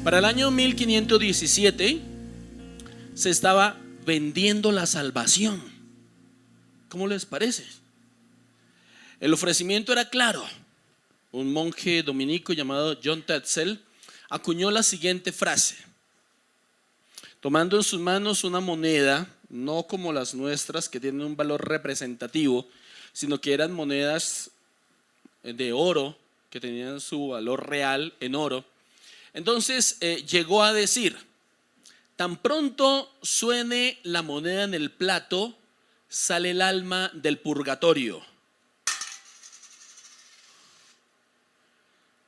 Para el año 1517 se estaba vendiendo la salvación. ¿Cómo les parece? El ofrecimiento era claro. Un monje dominico llamado John Tetzel acuñó la siguiente frase: tomando en sus manos una moneda, no como las nuestras que tienen un valor representativo, sino que eran monedas de oro que tenían su valor real en oro. Entonces llegó a decir: tan pronto suene la moneda en el plato, sale el alma del purgatorio.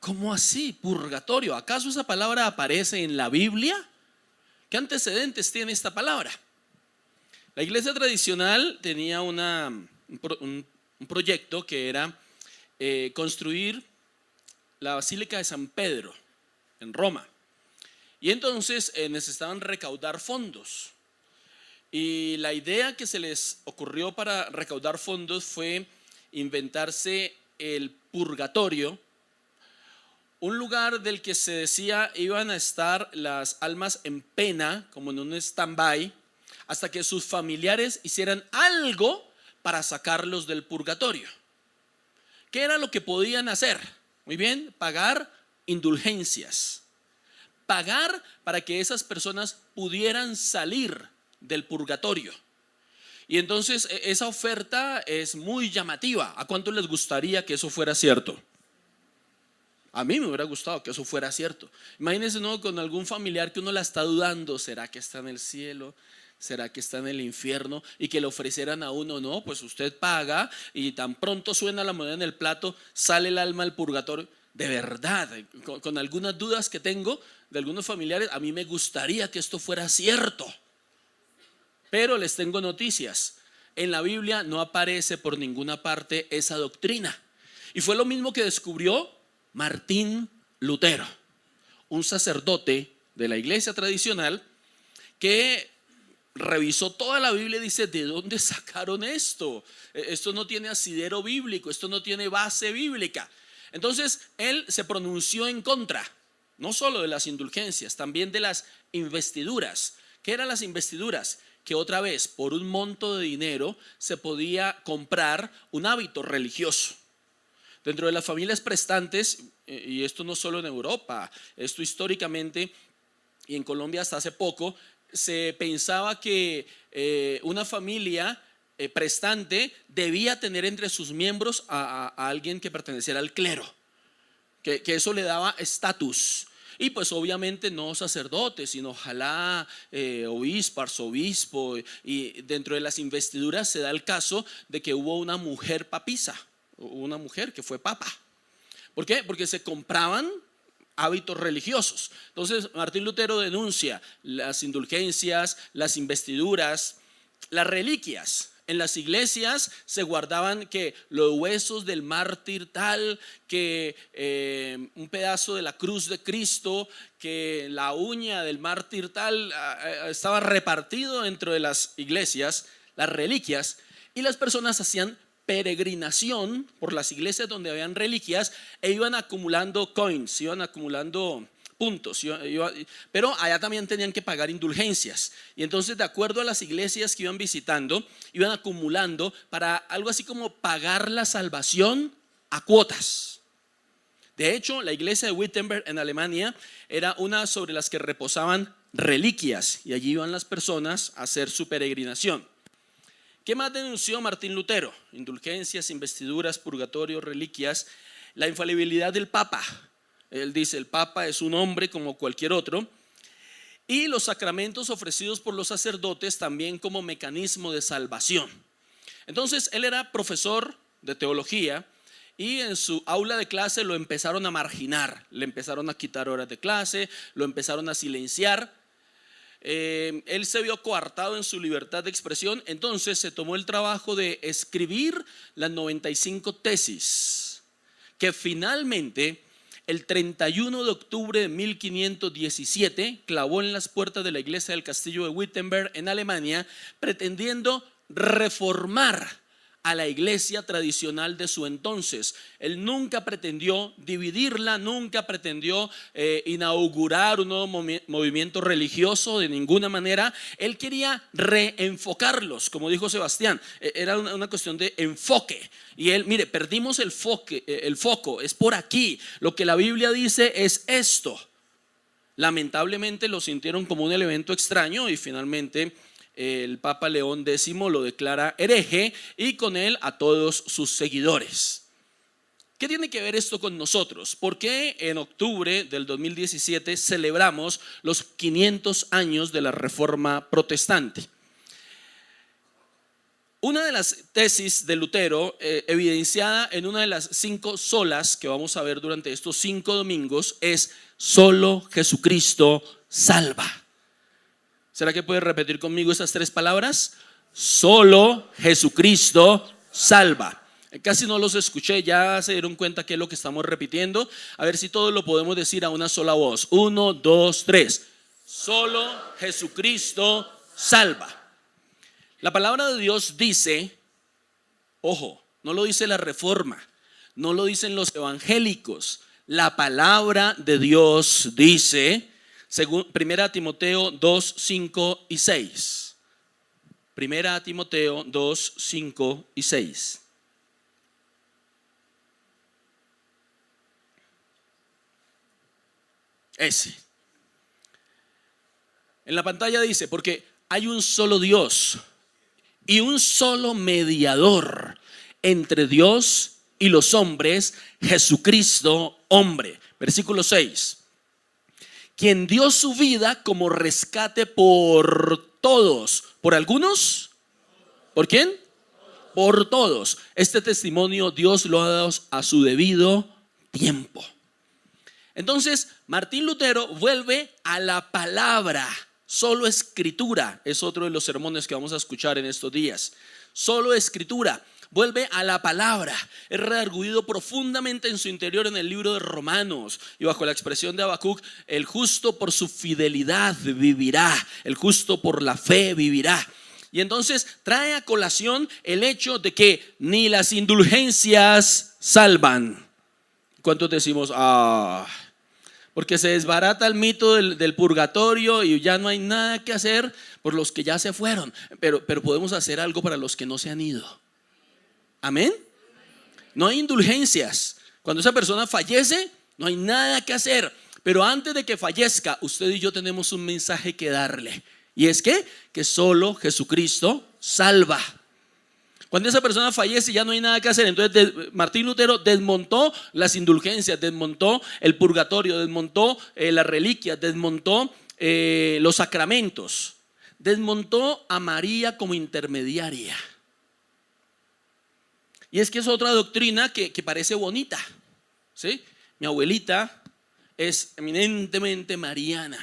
¿Cómo así? ¿Purgatorio? ¿Acaso esa palabra aparece en la Biblia? ¿Qué antecedentes tiene esta palabra? La iglesia tradicional tenía un proyecto que era construir la Basílica de San Pedro en Roma. Y entonces necesitaban recaudar fondos. Y la idea que se les ocurrió para recaudar fondos fue inventarse el purgatorio, un lugar del que se decía iban a estar las almas en pena, como en un stand-by, hasta que sus familiares hicieran algo para sacarlos del purgatorio. ¿Qué era lo que podían hacer? Muy bien, pagar indulgencias. Pagar para que esas personas pudieran salir del purgatorio. Y entonces esa oferta es muy llamativa. ¿A cuánto les gustaría que eso fuera cierto? A mí me hubiera gustado que eso fuera cierto. Imagínense, ¿no?, con algún familiar que uno la está dudando. ¿Será que está en el cielo? ¿Será que está en el infierno? Y que le ofrecieran a uno: no, pues usted paga y tan pronto suena la moneda en el plato, sale el alma del purgatorio. De verdad, con algunas dudas que tengo de algunos familiares, a mí me gustaría que esto fuera cierto. Pero les tengo noticias: en la Biblia no aparece por ninguna parte esa doctrina. Y fue lo mismo que descubrió Martín Lutero, un sacerdote de la iglesia tradicional que revisó toda la Biblia y dice: ¿de dónde sacaron esto? Esto no tiene asidero bíblico, esto no tiene base bíblica. Entonces él se pronunció en contra, no solo de las indulgencias, también de las investiduras. ¿Qué eran las investiduras? Que otra vez, por un monto de dinero, se podía comprar un hábito religioso. Dentro de las familias prestantes, y esto no solo en Europa, esto históricamente y en Colombia hasta hace poco, se pensaba que una familia prestante debía tener entre sus miembros a alguien que perteneciera al clero, que eso le daba estatus. Y pues obviamente no sacerdotes, sino ojalá obispo, arzobispo. Y dentro de las investiduras se da el caso de que hubo una mujer papisa, una mujer que fue papa. ¿Por qué? Porque se compraban hábitos religiosos. Entonces Martín Lutero denuncia las indulgencias, las investiduras, las reliquias. En las iglesias se guardaban que los huesos del mártir tal, que un pedazo de la cruz de Cristo, que la uña del mártir tal, estaba repartido dentro de las iglesias, las reliquias. Y las personas hacían peregrinación por las iglesias donde habían reliquias e iban acumulando coins, iban acumulando puntos, pero allá también tenían que pagar indulgencias. Y entonces, de acuerdo a las iglesias que iban visitando, iban acumulando para algo así como pagar la salvación a cuotas. De hecho, la iglesia de Wittenberg en Alemania era una sobre las que reposaban reliquias, y allí iban las personas a hacer su peregrinación. ¿Qué más denunció Martín Lutero? Indulgencias, investiduras, purgatorio, reliquias, la infalibilidad del Papa. Él dice: el Papa es un hombre como cualquier otro. Y los sacramentos ofrecidos por los sacerdotes también como mecanismo de salvación. Entonces él era profesor de teología y en su aula de clase lo empezaron a marginar. Le empezaron a quitar horas de clase, lo empezaron a silenciar. Él se vio coartado en su libertad de expresión. Entonces se tomó el trabajo de escribir las 95 tesis que finalmente el 31 de octubre de 1517 clavó en las puertas de la iglesia del castillo de Wittenberg en Alemania, pretendiendo reformar a la iglesia tradicional de su entonces. Él nunca pretendió dividirla, nunca pretendió inaugurar un nuevo movimiento religioso de ninguna manera. Él quería reenfocarlos, como dijo Sebastián. Era una cuestión de enfoque. Y él, mire, perdimos el foco, es por aquí. Lo que la Biblia dice es esto. Lamentablemente lo sintieron como un elemento extraño y finalmente el Papa León X lo declara hereje y con él a todos sus seguidores. ¿Qué tiene que ver esto con nosotros? ¿Por qué en octubre del 2017 celebramos los 500 años de la Reforma Protestante? Una de las tesis de Lutero, evidenciada en una de las 5 solas que vamos a ver durante estos 5 domingos, es: solo Jesucristo salva. ¿Será que puede repetir conmigo esas 3 palabras? Solo Jesucristo salva. Casi no los escuché, ya se dieron cuenta qué es lo que estamos repitiendo. A ver si todos lo podemos decir a una sola voz. 1, 2, 3. Solo Jesucristo salva. La palabra de Dios dice, ojo, no lo dice la Reforma, no lo dicen los evangélicos. La palabra de Dios dice, según 1 Timoteo 2, 5 y 6. 1 Timoteo 2, 5 y 6. Ese. En la pantalla dice: porque hay un solo Dios y un solo mediador entre Dios y los hombres, Jesucristo hombre. Versículo 6. Quien dio su vida como rescate por todos. ¿Por algunos? ¿Por quién? Por todos. Este testimonio Dios lo ha dado a su debido tiempo. Entonces Martín Lutero vuelve a la palabra. Solo escritura es otro de los sermones que vamos a escuchar en estos días. Solo escritura. Vuelve a la palabra. Es redarguido profundamente en su interior en el libro de Romanos. Y bajo la expresión de Habacuc: el justo por su fidelidad vivirá. El justo por la fe vivirá. Y entonces trae a colación el hecho de que ni las indulgencias salvan. ¿Cuántos decimos porque se desbarata el mito del purgatorio y ya no hay nada que hacer por los que ya se fueron? Pero podemos hacer algo para los que no se han ido. Amén. No hay indulgencias. Cuando esa persona fallece, no hay nada que hacer. Pero antes de que fallezca, usted y yo tenemos un mensaje que darle. Y es que solo Jesucristo salva. Cuando esa persona fallece, ya no hay nada que hacer. Entonces Martín Lutero desmontó las indulgencias, desmontó el purgatorio, desmontó las reliquias, desmontó los sacramentos, desmontó a María como intermediaria. Y es que es otra doctrina que parece bonita, ¿sí? Mi abuelita es eminentemente mariana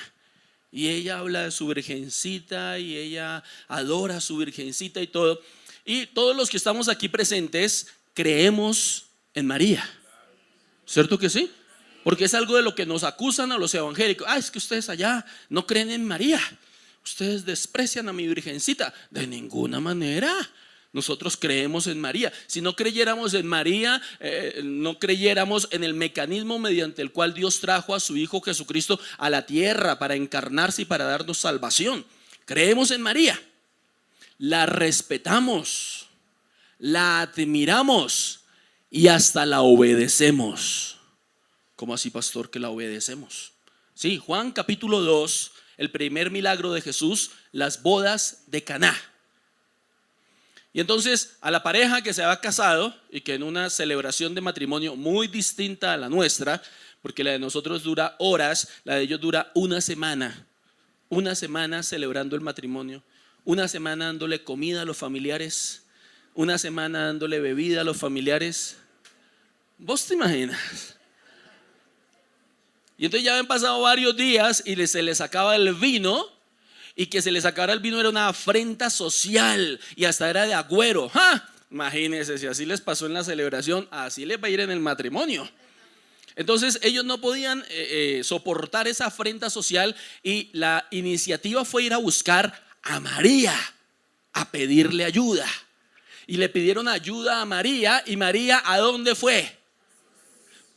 y ella habla de su virgencita y ella adora a su virgencita y todo. Y todos los que estamos aquí presentes creemos en María, ¿cierto que sí? Porque es algo de lo que nos acusan a los evangélicos. Es que ustedes allá no creen en María, ustedes desprecian a mi virgencita. De ninguna manera. Nosotros creemos en María. Si no creyéramos en María, no creyéramos en el mecanismo mediante el cual Dios trajo a su Hijo Jesucristo a la tierra para encarnarse y para darnos salvación. Creemos en María, la respetamos, la admiramos y hasta la obedecemos. ¿Cómo así, pastor, que la obedecemos? Sí, Juan capítulo 2, el primer milagro de Jesús, las bodas de Caná. Y entonces a la pareja que se había casado y que en una celebración de matrimonio muy distinta a la nuestra, porque la de nosotros dura horas, la de ellos dura una semana celebrando el matrimonio, una semana dándole comida a los familiares, una semana dándole bebida a los familiares. ¿Vos te imaginas? Y entonces ya habían pasado varios días y se les acaba el vino. Y que se les sacara el vino era una afrenta social y hasta era de agüero. Imagínense, si así les pasó en la celebración, así les va a ir en el matrimonio. Entonces ellos no podían soportar esa afrenta social y la iniciativa fue ir a buscar a María, a pedirle ayuda. y le pidieron ayuda a María. ¿Y María a dónde fue?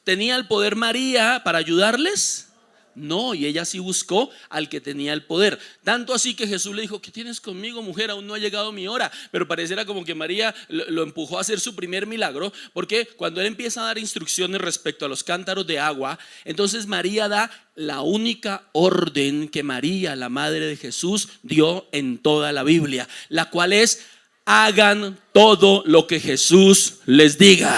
¿Tenía el poder María para ayudarles? No, y ella sí buscó al que tenía el poder. Tanto así que Jesús le dijo: ¿qué tienes conmigo, mujer? Aún no ha llegado mi hora. Pero pareciera como que María lo empujó a hacer su primer milagro, porque cuando él empieza a dar instrucciones respecto a los cántaros de agua, entonces María da la única orden que María, la madre de Jesús, dio en toda la Biblia, la cual es: hagan todo lo que Jesús les diga.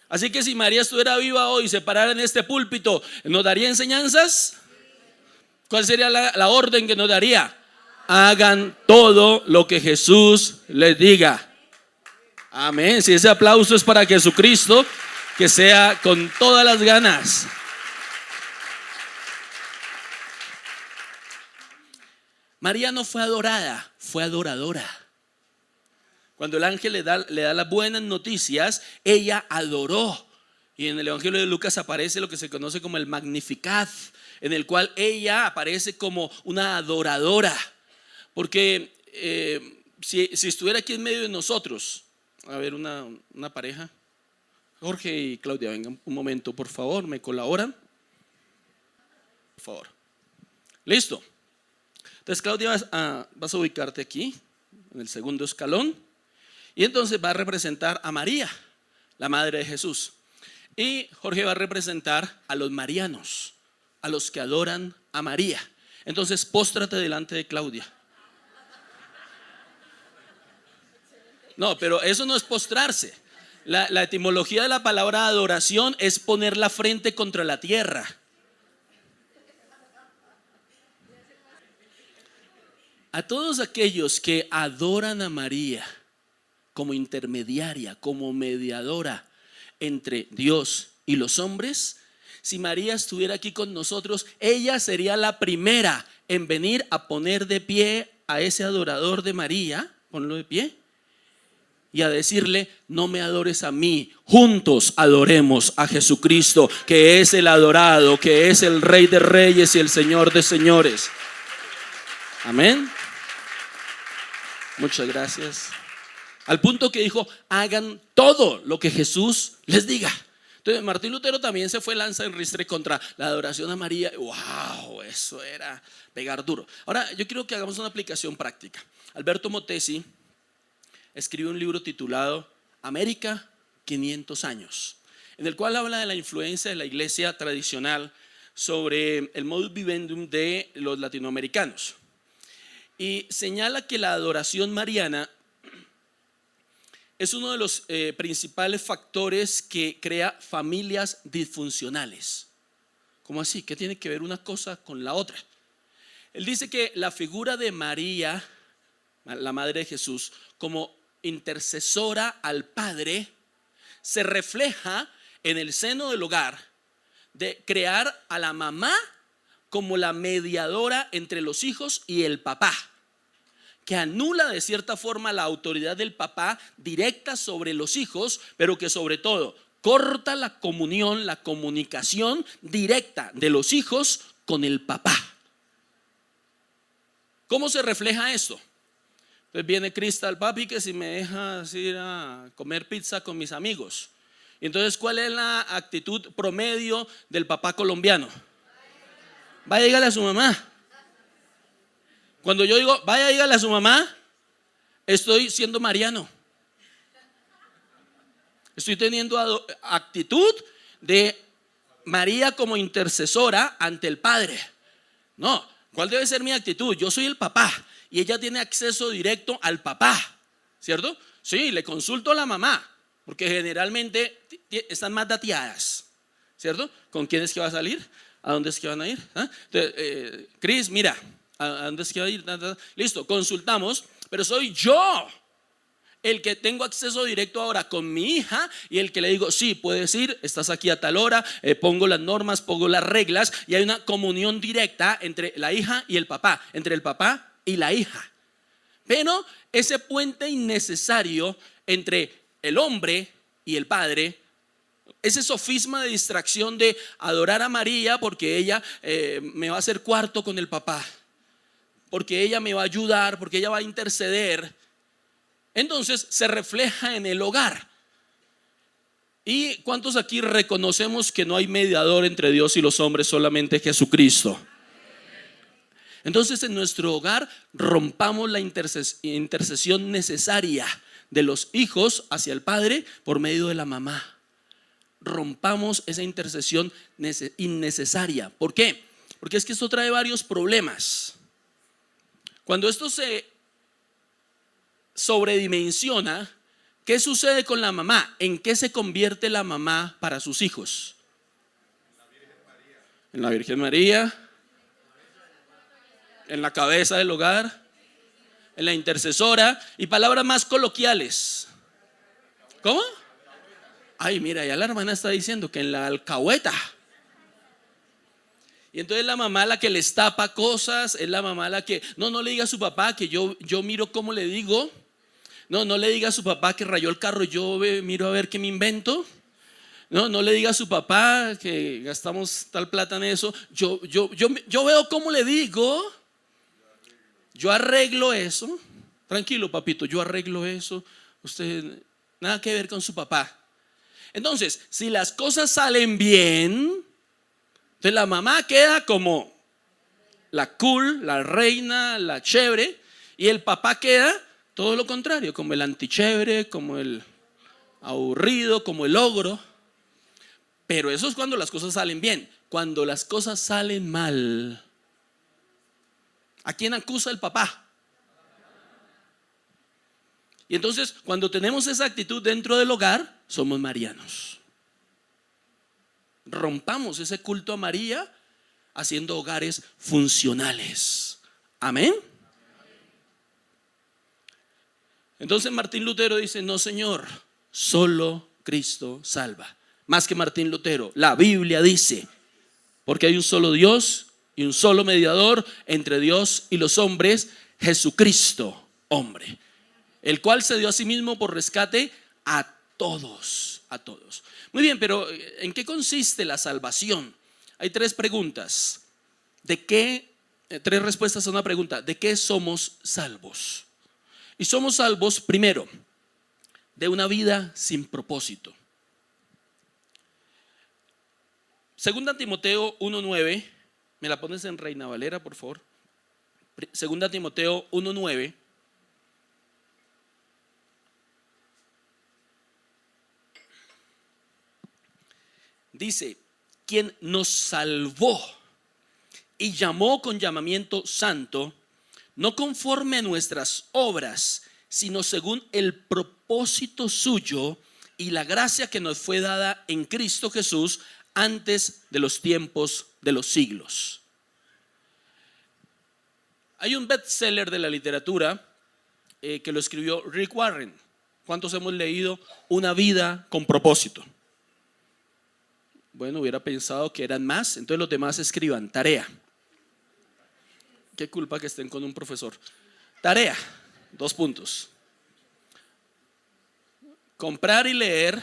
Así que si María estuviera viva hoy y se parara en este púlpito, ¿nos daría enseñanzas? ¿Cuál sería la orden que nos daría? Hagan todo lo que Jesús les diga. Amén. Si ese aplauso es para Jesucristo, que sea con todas las ganas. María no fue adorada, fue adoradora. Cuando el ángel le da las buenas noticias, ella adoró. Y en el Evangelio de Lucas aparece lo que se conoce como el Magnificat, en el cual ella aparece como una adoradora. Porque si estuviera aquí en medio de nosotros, a ver, una pareja, Jorge y Claudia, vengan un momento, por favor, me colaboran. Por favor. Listo. Entonces, Claudia, vas a ubicarte aquí, en el segundo escalón. Y entonces va a representar a María, la madre de Jesús. Y Jorge va a representar a los marianos, a los que adoran a María. Entonces, póstrate delante de Claudia. No, pero eso no es postrarse. La etimología de la palabra adoración es poner la frente contra la tierra. A todos aquellos que adoran a María como intermediaria, como mediadora entre Dios y los hombres, si María estuviera aquí con nosotros, ella sería la primera en venir a poner de pie a ese adorador de María, ponlo de pie, y a decirle: no me adores a mí, juntos adoremos a Jesucristo, que es el adorado, que es el Rey de Reyes y el Señor de Señores. Amén. Muchas gracias. Al punto que dijo: hagan todo lo que Jesús les diga. Entonces Martín Lutero también se fue lanza en ristre contra la adoración a María. ¡Wow! Eso era pegar duro. Ahora yo quiero que hagamos una aplicación práctica. Alberto Motesi escribe un libro titulado América 500 años, en el cual habla de la influencia de la iglesia tradicional sobre el modus vivendum de los latinoamericanos. Y señala que la adoración mariana es uno de los principales factores que crea familias disfuncionales. ¿Cómo así? ¿Qué tiene que ver una cosa con la otra? Él dice que la figura de María, la madre de Jesús, como intercesora al Padre, se refleja en el seno del hogar de crear a la mamá como la mediadora entre los hijos y el papá, que anula de cierta forma la autoridad del papá directa sobre los hijos, pero que sobre todo corta la comunión, la comunicación directa de los hijos con el papá. ¿Cómo se refleja esto? Entonces viene Cristal: papi, que si me dejas ir a comer pizza con mis amigos. Y entonces, ¿cuál es la actitud promedio del papá colombiano? Vaya, dígale a su mamá. Cuando yo digo vaya, dígale a su mamá, estoy siendo mariano. Estoy teniendo actitud de María como intercesora ante el Padre. No, ¿cuál debe ser mi actitud? Yo soy el papá y ella tiene acceso directo al papá, ¿cierto? Sí, le consulto a la mamá, porque generalmente están más dateadas, ¿cierto? ¿Con quién es que va a salir? ¿A dónde es que van a ir? Entonces, Cris, mira, ¿a dónde es que va a ir? Listo, consultamos, pero soy yo el que tengo acceso directo ahora con mi hija y el que le digo: sí, puedes ir, estás aquí a tal hora, pongo las normas, pongo las reglas, y hay una comunión directa entre la hija y el papá, entre el papá y la hija. Pero ese puente innecesario entre el hombre y el padre, ese sofisma de distracción de adorar a María porque ella me va a hacer cuarto con el papá. porque ella me va a ayudar, porque ella va a interceder, entonces se refleja en el hogar. ¿Y cuántos aquí reconocemos que no hay mediador entre Dios y los hombres, solamente Jesucristo? Entonces en nuestro hogar rompamos la intercesión necesaria de los hijos hacia el padre por medio de la mamá. Rompamos esa intercesión innecesaria. ¿Por qué? Porque es que esto trae varios problemas. Cuando esto se sobredimensiona, ¿qué sucede con la mamá? ¿En qué se convierte la mamá para sus hijos? En la Virgen María, en la cabeza del hogar, en la intercesora y palabras más coloquiales. ¿Cómo? Ay, mira, ya la hermana está diciendo que en la alcahueta. Y entonces la mamá la que les tapa cosas, es la mamá la que, no le diga a su papá que yo miro cómo le digo. No le diga a su papá que rayó el carro, yo miro a ver qué me invento. No le diga a su papá que gastamos tal plata en eso. Yo veo cómo le digo. Yo arreglo eso. Tranquilo, papito, yo arreglo eso. Usted nada que ver con su papá. Entonces, si las cosas salen bien, entonces la mamá queda como la cool, la reina, la chévere, y el papá queda todo lo contrario, como el antichévere, como el aburrido, como el ogro. Pero eso es cuando las cosas salen bien. Cuando las cosas salen mal, ¿a quién acusa el papá? Y entonces, cuando tenemos esa actitud dentro del hogar, somos marianos. Rompamos ese culto a María haciendo hogares funcionales. Amén. Entonces Martín Lutero dice: no, Señor, solo Cristo salva. Más que Martín Lutero, la Biblia dice: porque hay un solo Dios y un solo mediador entre Dios y los hombres, Jesucristo, hombre, el cual se dio a sí mismo por rescate a todos, a todos. Muy bien, pero ¿en qué consiste la salvación? Hay tres preguntas. Tres respuestas a una pregunta. ¿De qué somos salvos? Y somos salvos, primero, de una vida sin propósito. Segunda Timoteo 1:9, me la pones en Reina Valera, por favor. Segunda Timoteo 1:9. Dice: quien nos salvó y llamó con llamamiento santo, no conforme a nuestras obras, sino según el propósito suyo y la gracia que nos fue dada en Cristo Jesús antes de los tiempos de los siglos. Hay un bestseller de la literatura que lo escribió Rick Warren. ¿Cuántos hemos leído Una vida con propósito? Bueno, hubiera pensado que eran más, entonces los demás escriban tarea. Qué culpa que estén con un profesor. Tarea, 2 puntos. Comprar y leer,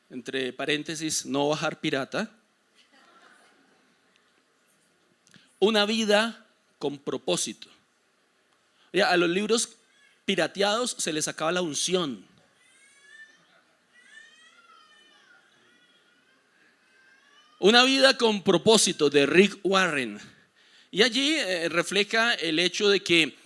entre paréntesis, no bajar pirata. Una vida con propósito. A los libros pirateados se les acaba la unción. Una vida con propósito, de Rick Warren. Y allí refleja el hecho de que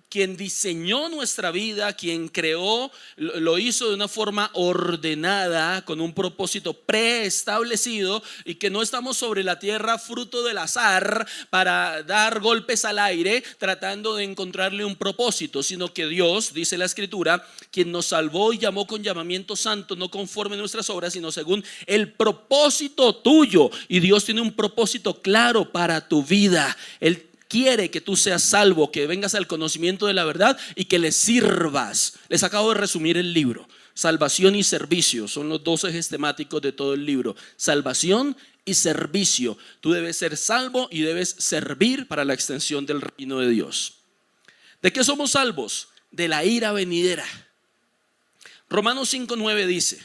quien diseñó nuestra vida, quien creó, lo hizo de una forma ordenada, con un propósito preestablecido, y que no estamos sobre la tierra fruto del azar para dar golpes al aire tratando de encontrarle un propósito, sino que Dios, dice la Escritura, quien nos salvó y llamó con llamamiento santo, no conforme a nuestras obras, sino según el propósito tuyo. Y Dios tiene un propósito claro para tu vida. Él quiere que tú seas salvo, que vengas al conocimiento de la verdad y que le sirvas. Les acabo de resumir el libro. Salvación y servicio son los 2 ejes temáticos de todo el libro. Salvación y servicio. Tú debes ser salvo y debes servir para la extensión del reino de Dios. ¿De qué somos salvos? De la ira venidera. Romanos 5:9 dice: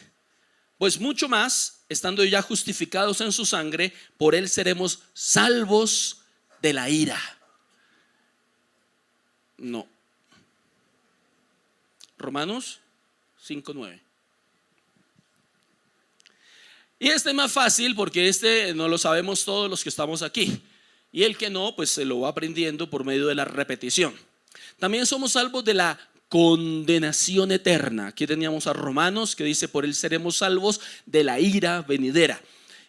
pues mucho más, estando ya justificados en su sangre, por él seremos salvos de la ira. No. Romanos 5:9. Y este es más fácil porque este no lo sabemos todos los que estamos aquí. Y el que no, pues se lo va aprendiendo por medio de la repetición. También somos salvos de la condenación eterna. Aquí teníamos a Romanos que dice: por él seremos salvos de la ira venidera.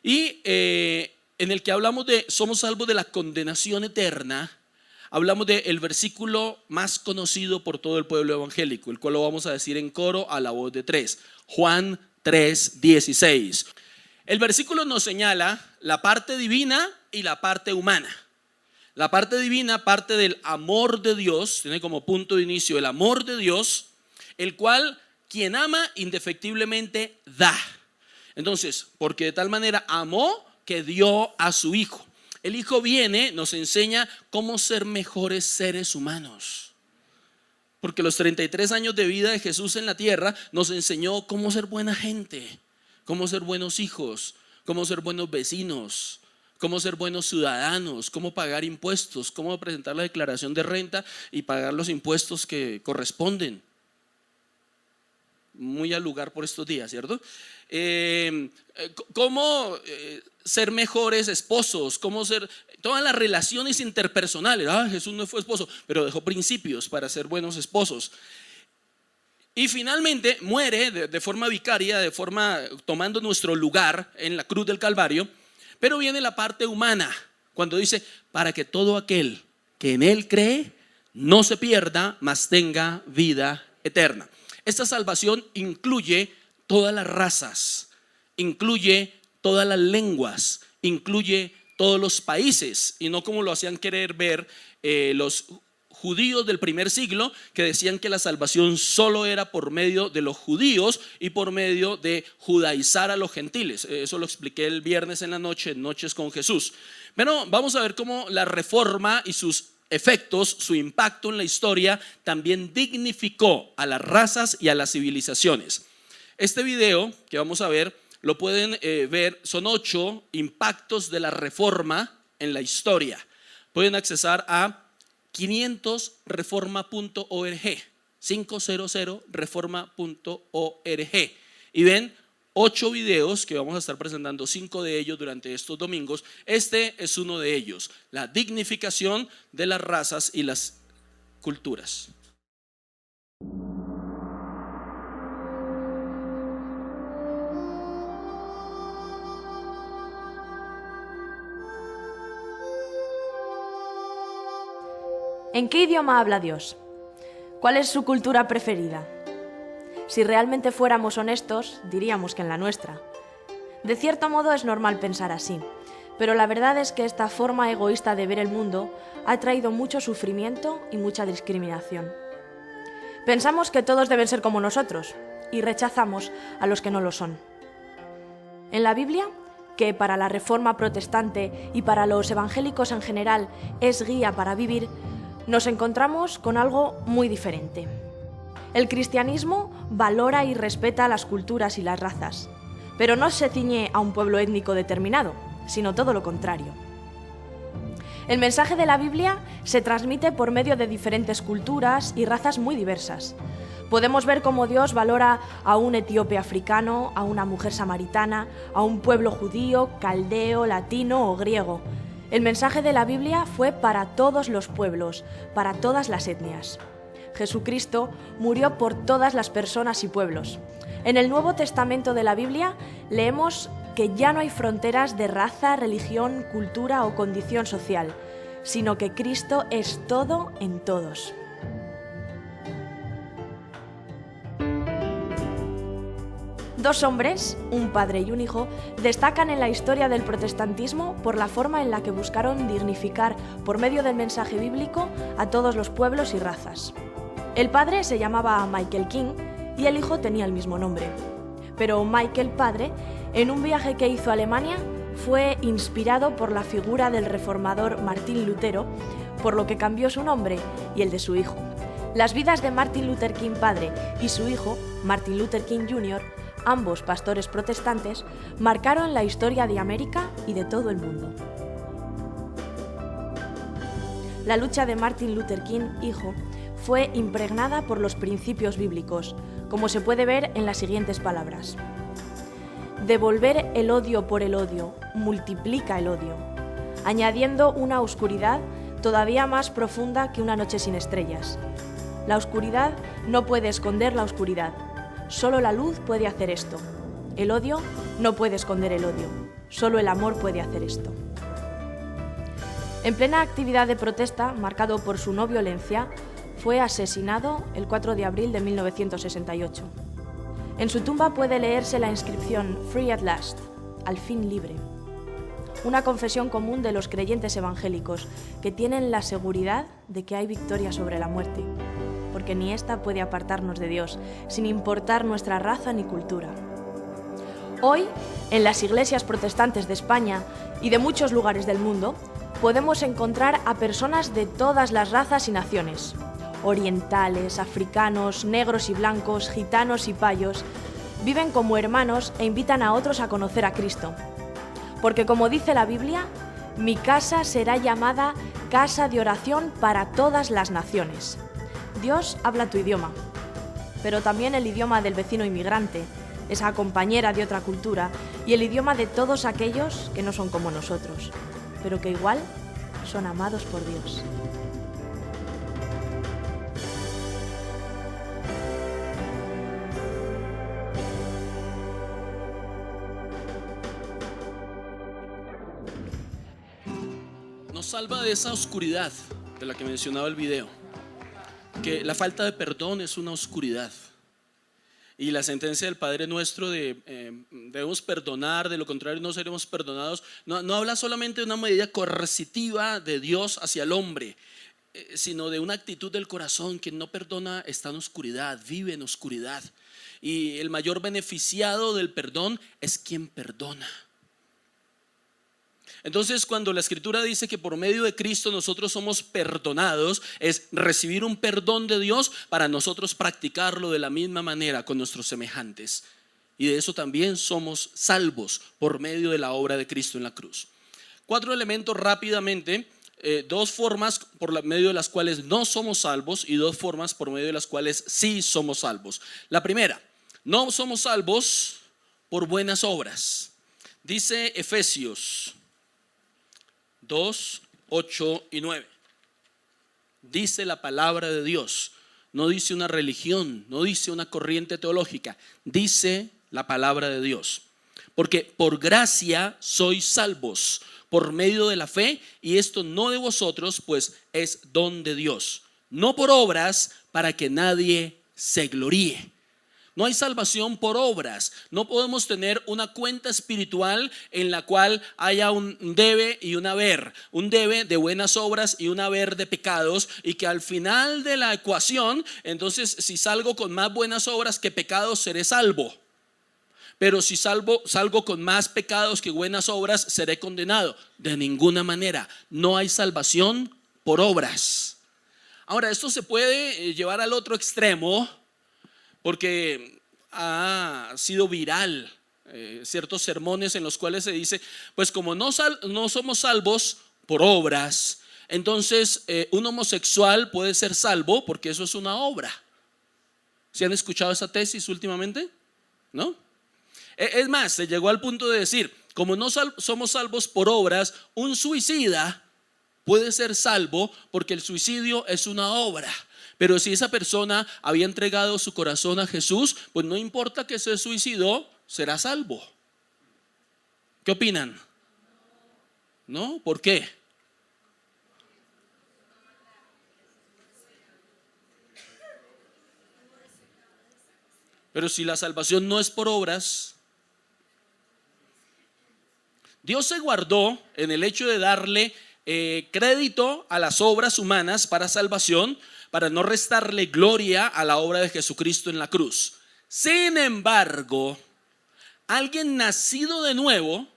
Y en el que hablamos de somos salvos de la condenación eterna, hablamos del versículo más conocido por todo el pueblo evangélico, el cual lo vamos a decir en coro a la voz de tres. Juan 3:16. El versículo nos señala la parte divina y la parte humana. La parte divina parte del amor de Dios, tiene como punto de inicio el amor de Dios, el cual quien ama indefectiblemente da. Entonces, porque de tal manera amó que dio a su Hijo. El Hijo viene, nos enseña cómo ser mejores seres humanos. Porque los 33 años de vida de Jesús en la tierra nos enseñó cómo ser buena gente, cómo ser buenos hijos, cómo ser buenos vecinos, cómo ser buenos ciudadanos, cómo pagar impuestos, cómo presentar la declaración de renta y pagar los impuestos que corresponden. Muy al lugar por estos días, ¿cierto? Cómo ser mejores esposos, cómo ser todas las relaciones interpersonales. Jesús no fue esposo, pero dejó principios para ser buenos esposos. Y finalmente muere de forma vicaria, tomando nuestro lugar en la cruz del Calvario. Pero viene la parte humana, cuando dice: para que todo aquel que en él cree no se pierda, mas tenga vida eterna. Esta salvación incluye todas las razas, incluye todas las lenguas, incluye todos los países, y no como lo hacían querer ver los judíos del primer siglo, que decían que la salvación solo era por medio de los judíos y por medio de judaizar a los gentiles. Eso lo expliqué el viernes en la noche, en Noches con Jesús. Pero vamos a ver cómo la reforma y sus efectos, su impacto en la historia, también dignificó a las razas y a las civilizaciones. Este video que vamos a ver, lo pueden ver, son 8 impactos de la reforma en la historia. Pueden accesar a 500reforma.org, 500reforma.org, y ven 8 videos que vamos a estar presentando, 5 de ellos durante estos domingos. Este es uno de ellos: la dignificación de las razas y las culturas. ¿En qué idioma habla Dios? ¿Cuál es su cultura preferida? Si realmente fuéramos honestos, diríamos que en la nuestra. De cierto modo es normal pensar así, pero la verdad es que esta forma egoísta de ver el mundo ha traído mucho sufrimiento y mucha discriminación. Pensamos que todos deben ser como nosotros y rechazamos a los que no lo son. En la Biblia, que para la Reforma protestante y para los evangélicos en general es guía para vivir, nos encontramos con algo muy diferente. El cristianismo valora y respeta las culturas y las razas, pero no se ciñe a un pueblo étnico determinado, sino todo lo contrario. El mensaje de la Biblia se transmite por medio de diferentes culturas y razas muy diversas. Podemos ver cómo Dios valora a un etíope africano, a una mujer samaritana, a un pueblo judío, caldeo, latino o griego. El mensaje de la Biblia fue para todos los pueblos, para todas las etnias. Jesucristo murió por todas las personas y pueblos. En el Nuevo Testamento de la Biblia leemos que ya no hay fronteras de raza, religión, cultura o condición social, sino que Cristo es todo en todos. Dos hombres, un padre y un hijo, destacan en la historia del protestantismo por la forma en la que buscaron dignificar, por medio del mensaje bíblico, a todos los pueblos y razas. El padre se llamaba Michael King y el hijo tenía el mismo nombre. Pero Michael padre, en un viaje que hizo a Alemania, fue inspirado por la figura del reformador Martín Lutero, por lo que cambió su nombre y el de su hijo. Las vidas de Martin Luther King padre y su hijo, Martin Luther King Jr., ambos pastores protestantes, marcaron la historia de América y de todo el mundo. la lucha de Martin Luther King, hijo, fue impregnada por los principios bíblicos, como se puede ver en las siguientes palabras. Devolver el odio por el odio multiplica el odio, añadiendo una oscuridad todavía más profunda que una noche sin estrellas. La oscuridad no puede esconder la oscuridad, solo la luz puede hacer esto. El odio no puede esconder el odio, solo el amor puede hacer esto. En plena actividad de protesta, marcado por su no violencia, fue asesinado el 4 de abril de 1968. En su tumba puede leerse la inscripción Free at last, al fin libre. Una confesión común de los creyentes evangélicos que tienen la seguridad de que hay victoria sobre la muerte, porque ni ésta puede apartarnos de Dios, sin importar nuestra raza ni cultura. Hoy, en las iglesias protestantes de España y de muchos lugares del mundo, podemos encontrar a personas de todas las razas y naciones. Orientales, africanos, negros y blancos, gitanos y payos, viven como hermanos e invitan a otros a conocer a Cristo. Porque como dice la Biblia, mi casa será llamada casa de oración para todas las naciones. Dios habla tu idioma, pero también el idioma del vecino inmigrante, esa compañera de otra cultura, y el idioma de todos aquellos que no son como nosotros, pero que igual son amados por Dios. Nos salva de esa oscuridad de la que mencionaba el video, que la falta de perdón es una oscuridad. Y la sentencia del Padre Nuestro de debemos perdonar, de lo contrario no seremos perdonados, no habla solamente de una medida coercitiva de Dios hacia el hombre, sino de una actitud del corazón. Quien no perdona está en oscuridad, vive en oscuridad. Y el mayor beneficiado del perdón es quien perdona. Entonces, cuando la Escritura dice que por medio de Cristo nosotros somos perdonados, es recibir un perdón de Dios para nosotros practicarlo de la misma manera con nuestros semejantes. Y de eso también somos salvos por medio de la obra de Cristo en la cruz. 4 elementos rápidamente, 2 formas por medio de las cuales no somos salvos y 2 formas por medio de las cuales sí somos salvos. La primera, no somos salvos por buenas obras. Dice Efesios 2, 8 y 9. Dice la palabra de Dios, no dice una religión, no dice una corriente teológica, dice la palabra de Dios. Porque por gracia sois salvos por medio de la fe, y esto no de vosotros, pues es don de Dios, no por obras para que nadie se gloríe. No hay salvación por obras. No podemos tener una cuenta espiritual en la cual haya un debe y un haber. Un debe de buenas obras y un haber de pecados, y que al final de la ecuación, entonces si salgo con más buenas obras que pecados, seré salvo. Pero si salgo con más pecados que buenas obras, seré condenado. De ninguna manera. No hay salvación por obras. Ahora, esto se puede llevar al otro extremo, porque ha sido viral ciertos sermones en los cuales se dice, pues como no somos salvos por obras, entonces un homosexual puede ser salvo porque eso es una obra. ¿Sí han escuchado esa tesis últimamente? ¿No? Es más, se llegó al punto de decir, como no somos salvos por obras, un suicida puede ser salvo porque el suicidio es una obra. Pero si esa persona había entregado su corazón a Jesús, pues no importa que se suicidó, será salvo. ¿Qué opinan? ¿No? ¿Por qué? Pero si la salvación no es por obras, Dios se guardó en el hecho de darle crédito a las obras humanas para salvación, para no restarle gloria a la obra de Jesucristo en la cruz. Sin embargo, alguien nacido de nuevo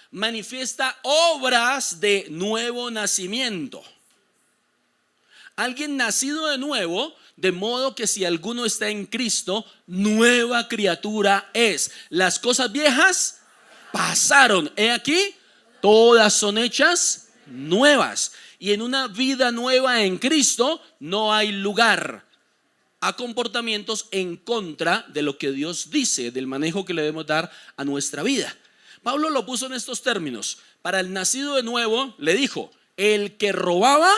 manifiesta obras de nuevo nacimiento. Alguien nacido de nuevo, de modo que si alguno está en Cristo, nueva criatura es. Las cosas viejas pasaron, he aquí, todas son hechas nuevas. Y en una vida nueva en Cristo no hay lugar a comportamientos en contra de lo que Dios dice, del manejo que le debemos dar a nuestra vida. Pablo lo puso en estos términos. Para el nacido de nuevo le dijo: el que robaba,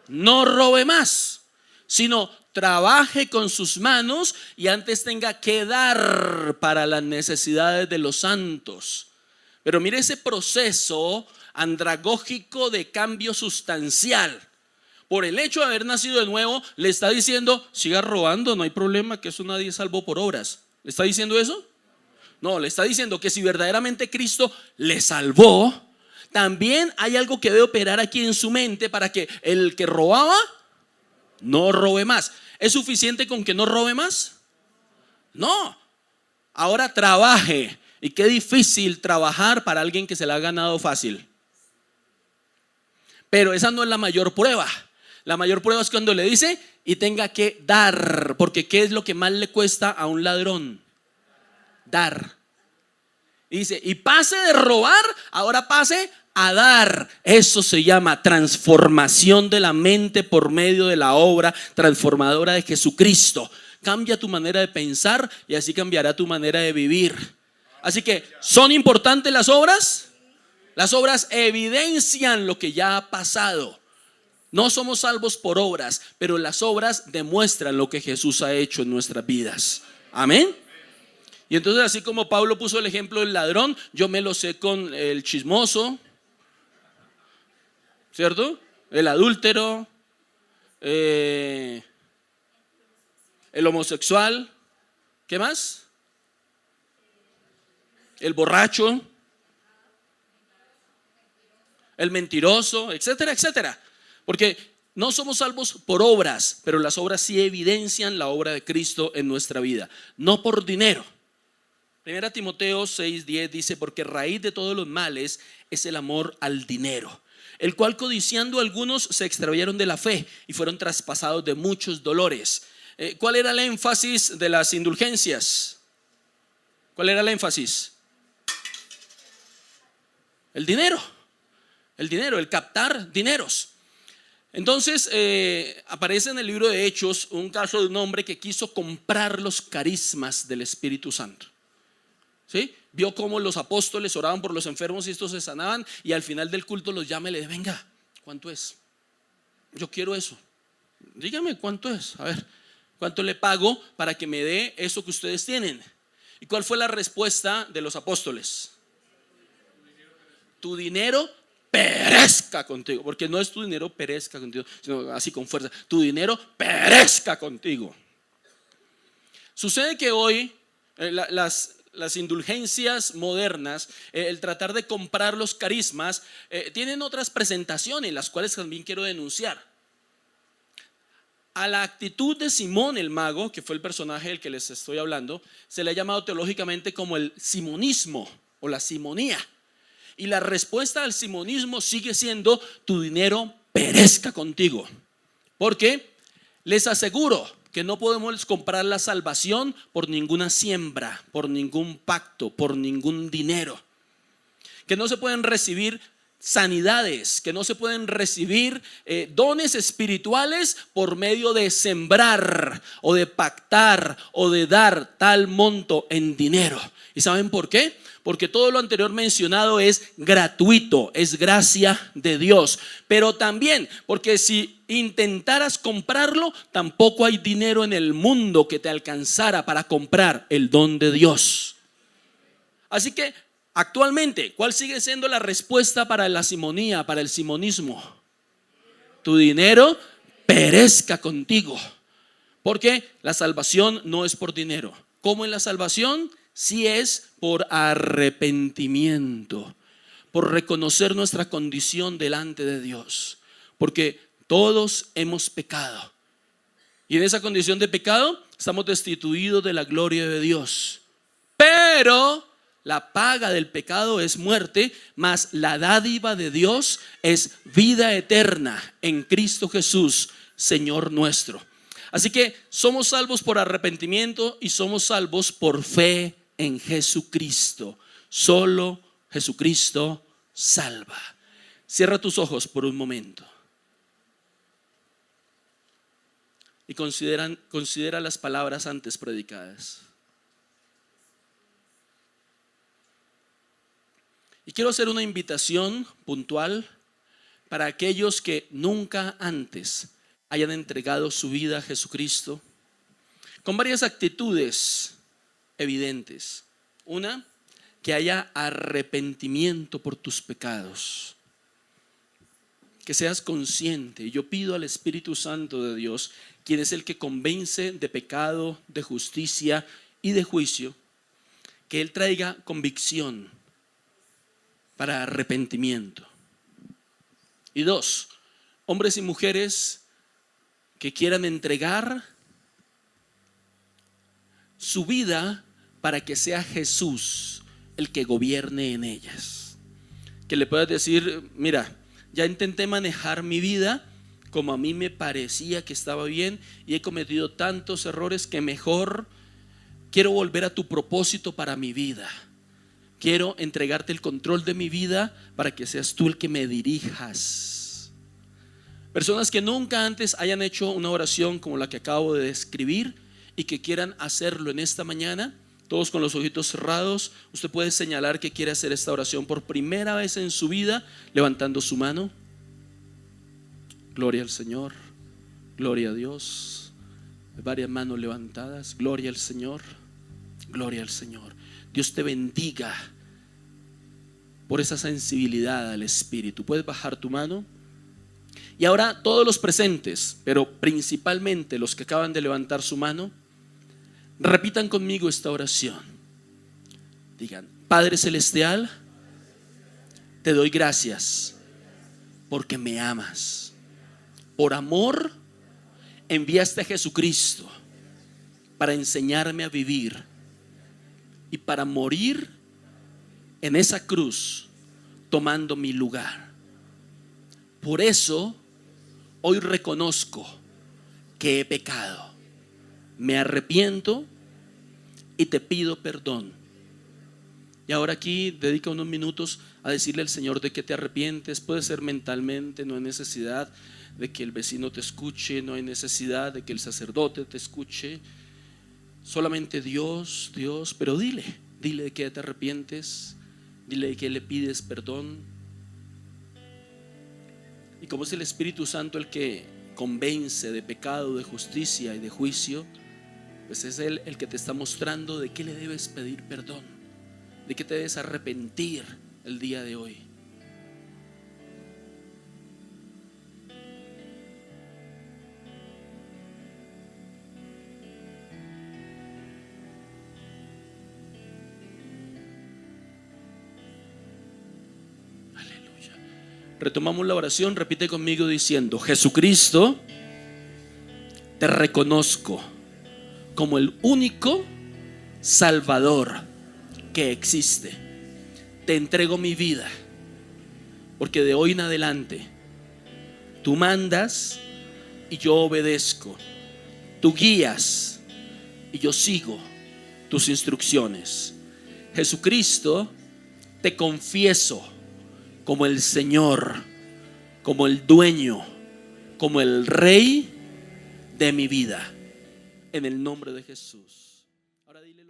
no robe más, sino trabaje con sus manos y antes tenga que dar para las necesidades de los santos. Pero mire ese proceso andragógico de cambio sustancial. Por el hecho de haber nacido de nuevo, le está diciendo: siga robando, no hay problema, que eso nadie es salvo por obras. ¿Le está diciendo eso? No, le está diciendo que si verdaderamente Cristo le salvó, también hay algo que debe operar aquí en su mente para que el que robaba no robe más. ¿Es suficiente con que no robe más? No. Ahora trabaje. Y qué difícil trabajar para alguien que se la ha ganado fácil. Pero esa no es la mayor prueba. La mayor prueba es cuando le dice: y tenga que dar. Porque ¿qué es lo que más le cuesta a un ladrón? Dar. Y dice: y pase de robar, ahora pase a dar. Eso se llama transformación de la mente por medio de la obra transformadora de Jesucristo. Cambia tu manera de pensar y así cambiará tu manera de vivir. Así que, ¿son importantes las obras? Las obras evidencian lo que ya ha pasado. No somos salvos por obras, pero las obras demuestran lo que Jesús ha hecho en nuestras vidas. Amén. Y entonces, así como Pablo puso el ejemplo del ladrón, yo me lo sé con el chismoso, ¿cierto? El adúltero, el homosexual, ¿qué más? El borracho, el mentiroso, etcétera, etcétera. Porque no somos salvos por obras, pero las obras sí evidencian la obra de Cristo en nuestra vida, no por dinero. Primera Timoteo 6:10 dice: porque raíz de todos los males es el amor al dinero, el cual codiciando algunos se extraviaron de la fe y fueron traspasados de muchos dolores. ¿Cuál era el énfasis de las indulgencias? ¿Cuál era el énfasis? El dinero, el captar dineros. Entonces aparece en el libro de Hechos un caso de un hombre que quiso comprar los carismas del Espíritu Santo. ¿Sí? Vio cómo los apóstoles oraban por los enfermos y estos se sanaban, y al final del culto los llama y le dice: venga, ¿cuánto es? Yo quiero eso. Dígame cuánto es, a ver, ¿cuánto le pago para que me dé eso que ustedes tienen? ¿Y cuál fue la respuesta de los apóstoles? Tu dinero perezca contigo. Porque no es tu dinero perezca contigo, sino así con fuerza: tu dinero perezca contigo. Sucede que hoy las indulgencias modernas, el tratar de comprar los carismas, tienen otras presentaciones, las cuales también quiero denunciar. A la actitud de Simón el mago, que fue el personaje del que les estoy hablando, se le ha llamado teológicamente como el simonismo o la simonía. Y la respuesta al simonismo sigue siendo: tu dinero perezca contigo. Porque les aseguro que no podemos comprar la salvación por ninguna siembra, por ningún pacto, por ningún dinero. Que no se pueden recibir sanidades, que no se pueden recibir dones espirituales por medio de sembrar o de pactar o de dar tal monto en dinero. ¿Y saben por qué? Porque todo lo anterior mencionado es gratuito, es gracia de Dios. Pero también porque si intentaras comprarlo, tampoco hay dinero en el mundo que te alcanzara para comprar el don de Dios. Así que actualmente, ¿cuál sigue siendo la respuesta para la simonía, para el simonismo? Tu dinero perezca contigo. Porque la salvación no es por dinero. ¿Cómo es la salvación? Sí es por arrepentimiento, por reconocer nuestra condición delante de Dios. Porque todos hemos pecado. Y en esa condición de pecado estamos destituidos de la gloria de Dios. Pero la paga del pecado es muerte, mas la dádiva de Dios es vida eterna en Cristo Jesús, Señor nuestro. Así que somos salvos por arrepentimiento y somos salvos por fe en Jesucristo. Solo Jesucristo salva. Cierra tus ojos por un momento y considera las palabras antes predicadas. Y quiero hacer una invitación puntual para aquellos que nunca antes hayan entregado su vida a Jesucristo, con varias actitudes evidentes. Una, que haya arrepentimiento por tus pecados, que seas consciente. Yo pido al Espíritu Santo de Dios, quien es el que convence de pecado, de justicia y de juicio, que Él traiga convicción para arrepentimiento. Y dos, hombres y mujeres que quieran entregar su vida para que sea Jesús el que gobierne en ellas. Que le puedas decir: mira, ya intenté manejar mi vida como a mí me parecía que estaba bien y he cometido tantos errores que mejor quiero volver a tu propósito para mi vida. Quiero entregarte el control de mi vida para que seas tú el que me dirijas. Personas que nunca antes hayan hecho una oración como la que acabo de describir y que quieran hacerlo en esta mañana, todos con los ojitos cerrados. Usted puede señalar que quiere hacer esta oración por primera vez en su vida levantando su mano. Gloria al Señor, gloria a Dios. Varias manos levantadas. Gloria al Señor, gloria al Señor. Dios te bendiga por esa sensibilidad al Espíritu. Puedes bajar tu mano. Y ahora todos los presentes, pero principalmente los que acaban de levantar su mano, repitan conmigo esta oración. Digan: Padre Celestial, te doy gracias porque me amas. Por amor enviaste a Jesucristo para enseñarme a vivir y para morir en esa cruz tomando mi lugar. Por eso hoy reconozco que he pecado. Me arrepiento y te pido perdón. Y ahora aquí dedica unos minutos a decirle al Señor de que te arrepientes. Puede ser mentalmente, no hay necesidad de que el vecino te escuche, no hay necesidad de que el sacerdote te escuche. Solamente Dios, pero dile de que te arrepientes, dile de que le pides perdón. Y como es el Espíritu Santo el que convence de pecado, de justicia y de juicio, pues es Él el que te está mostrando de qué le debes pedir perdón, de qué te debes arrepentir el día de hoy. Retomamos la oración, repite conmigo diciendo: Jesucristo, te reconozco como el único Salvador que existe. Te entrego mi vida, porque de hoy en adelante tú mandas y yo obedezco. Tú guías y yo sigo tus instrucciones. Jesucristo, te confieso como el Señor, como el dueño, como el Rey de mi vida, en el nombre de Jesús. Ahora dile